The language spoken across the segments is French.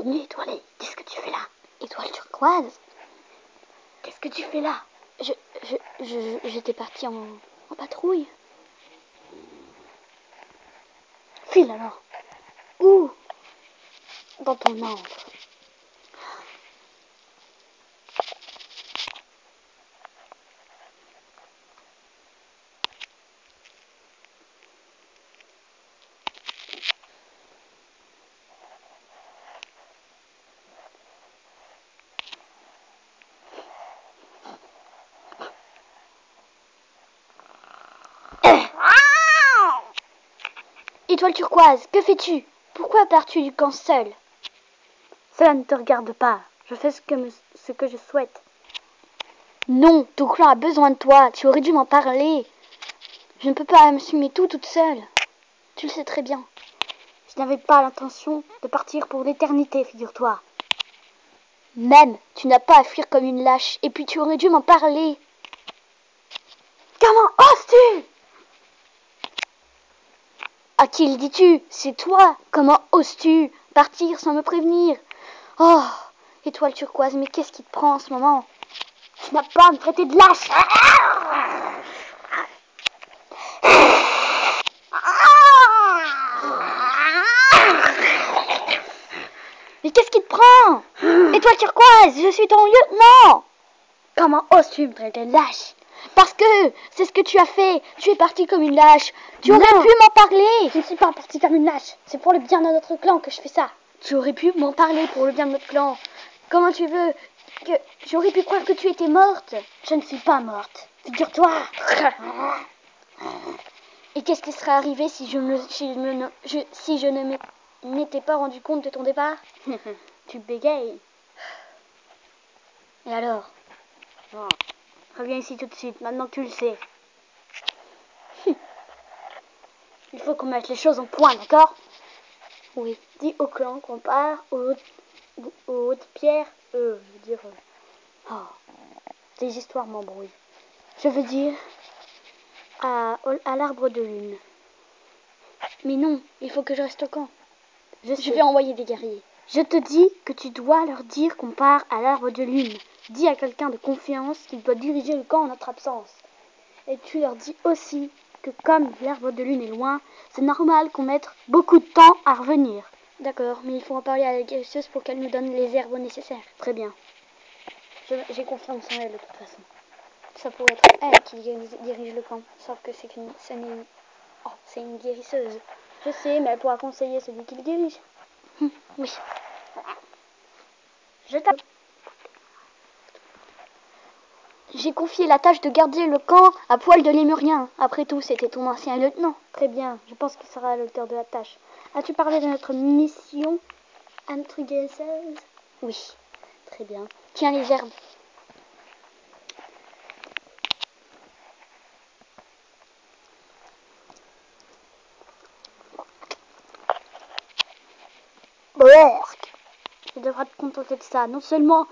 Nuit étoilée, qu'est-ce que tu fais là? Étoile turquoise. Qu'est-ce que tu fais là? J'étais partie en patrouille. File alors. Où? Dans ton antre. Étoile turquoise, que fais-tu? Pourquoi pars-tu du camp seul? Cela ne te regarde pas. Je fais ce que je souhaite. Non, ton clan a besoin de toi. Tu aurais dû m'en parler. Je ne peux pas m'assumer tout toute seule. Tu le sais très bien. Je n'avais pas l'intention de partir pour l'éternité, figure-toi. Même, tu n'as pas à fuir comme une lâche. Et puis tu aurais dû m'en parler. Comment oses-tu? À qui le dis-tu? C'est toi. Comment oses-tu partir sans me prévenir? Oh, étoile turquoise, mais qu'est-ce qui te prend en ce moment? Tu n'as pas à me traiter de lâche. Mais qu'est-ce qui te prend? Étoile turquoise, je suis ton lieutenant. Comment oses-tu me traiter de lâche? Parce que c'est ce que tu as fait. Tu es parti comme une lâche. Tu aurais pu m'en parler. Je ne suis pas partie comme une lâche. C'est pour le bien de notre clan que je fais ça. Tu aurais pu m'en parler pour le bien de notre clan. Comment tu veux que... J'aurais pu croire que tu étais morte. Je ne suis pas morte. Figure-toi. Et qu'est-ce qui serait arrivé si je ne m'étais pas rendu compte de ton départ? Tu bégayes. Et alors? Oh. Reviens ici tout de suite, maintenant que tu le sais. Il faut qu'on mette les choses en point, d'accord? Oui. Dis au clan qu'on part aux hautes pierres. Je veux dire... Tes histoires m'embrouillent. Je veux dire... à l'arbre de lune. Mais non, il faut que je reste au camp. Je vais envoyer des guerriers. Je te dis que tu dois leur dire qu'on part à l'arbre de lune. Dis à quelqu'un de confiance qu'il doit diriger le camp en notre absence. Et tu leur dis aussi que comme l'arbre de lune est loin, c'est normal qu'on mette beaucoup de temps à revenir. D'accord, mais il faut en parler à la guérisseuse pour qu'elle nous donne les herbes nécessaires. Très bien. J'ai confiance en elle de toute façon. Ça pourrait être elle qui dirige le camp, sauf que c'est une guérisseuse. Je sais, mais elle pourra conseiller celui qui le dirige. Oui. J'ai confié la tâche de garder le camp à Poil de Lémurien. Après tout, c'était ton ancien lieutenant. Très bien, je pense qu'il sera à l'auteur de la tâche. As-tu parlé de notre mission à notre guérisseuse? Oui. Très bien. Tiens les herbes. Tu devras te contenter de ça. Non seulement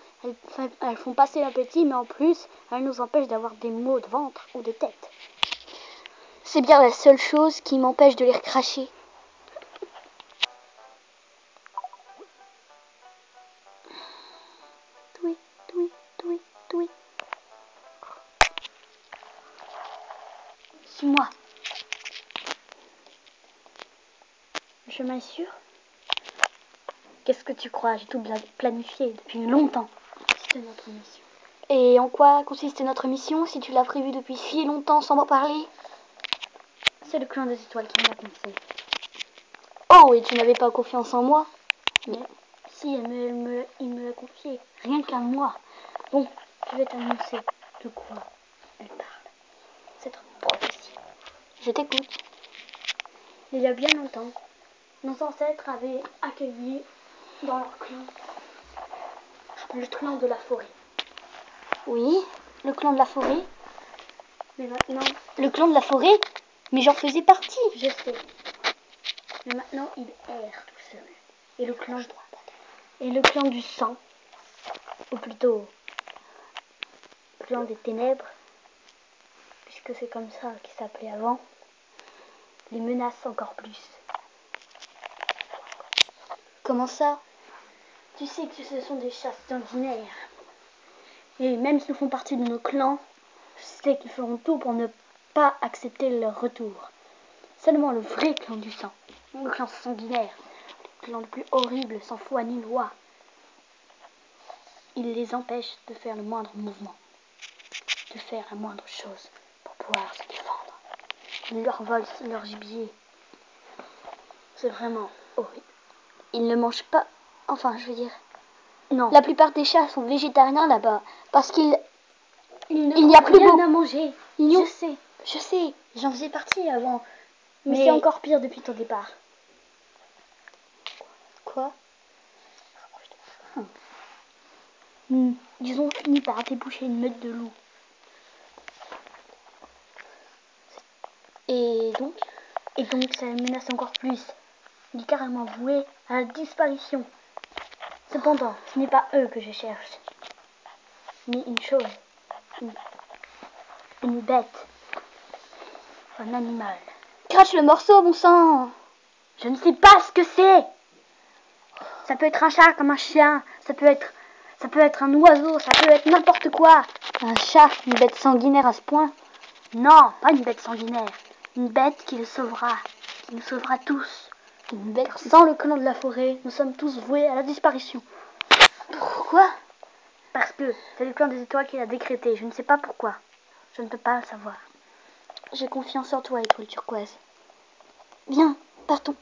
elles font passer l'appétit, mais en plus, elles nous empêchent d'avoir des maux de ventre ou de tête. C'est bien la seule chose qui m'empêche de les recracher. Toui, toui, toui, toui. Suis-moi. Le chemin est sûr? Qu'est-ce que tu crois? J'ai tout planifié depuis longtemps. C'est notre mission. Et en quoi consiste notre mission si tu l'as prévue depuis si longtemps sans m'en parler? C'est le clan des étoiles qui me l'a confié. Oh, et tu n'avais pas confiance en moi? Mais si, il me l'a confié. Rien qu'à moi. Bon, je vais t'annoncer de quoi elle parle. Cette prophétie. Je t'écoute. Il y a bien longtemps, nos ancêtres avaient accueilli dans leur clan le clan de la forêt. Oui, le clan de la forêt. Mais maintenant... Le clan de la forêt? Mais j'en faisais partie. Je sais. Mais maintenant, il erre tout seul. Et le clan du sang, ou plutôt le clan des ténèbres, puisque c'est comme ça qu'il s'appelait avant, les menace encore plus. Comment ça? Tu sais que ce sont des chats sanguinaires. Et même s'ils font partie de nos clans, je sais qu'ils feront tout pour ne pas accepter leur retour. Seulement le vrai clan du sang, le clan sanguinaire, le clan le plus horrible, sans foi ni loi. Il les empêche de faire le moindre mouvement, de faire la moindre chose pour pouvoir se défendre. Il leur vole leur gibier. C'est vraiment horrible. Ils ne mangent pas... Enfin, je veux dire... Non. La plupart des chats sont végétariens là-bas. Parce qu'il Il n'y a plus rien beaucoup... à manger. Je sais. Je sais. J'en faisais partie avant. Mais Mais c'est encore pire depuis ton départ. Quoi? Ils ont fini par déboucher une meute de loups. Et donc? Et donc ça les menace encore plus. Il est carrément voué à la disparition. Cependant, ce n'est pas eux que je cherche. Mais une chose. Une bête. Un animal. Crache le morceau, bon sang! Je ne sais pas ce que c'est. Ça peut être un chat comme un chien. Ça peut être un oiseau. Ça peut être n'importe quoi. Un chat, une bête sanguinaire à ce point? Non, pas une bête sanguinaire. Une bête qui le sauvera. Qui nous sauvera tous. Une bête... Car sans le clan de la forêt, nous sommes tous voués à la disparition. Pourquoi? Parce que c'est le clan des étoiles qui l'a décrété. Je ne sais pas pourquoi. Je ne peux pas le savoir. J'ai confiance en toi, étoile turquoise. Viens, partons.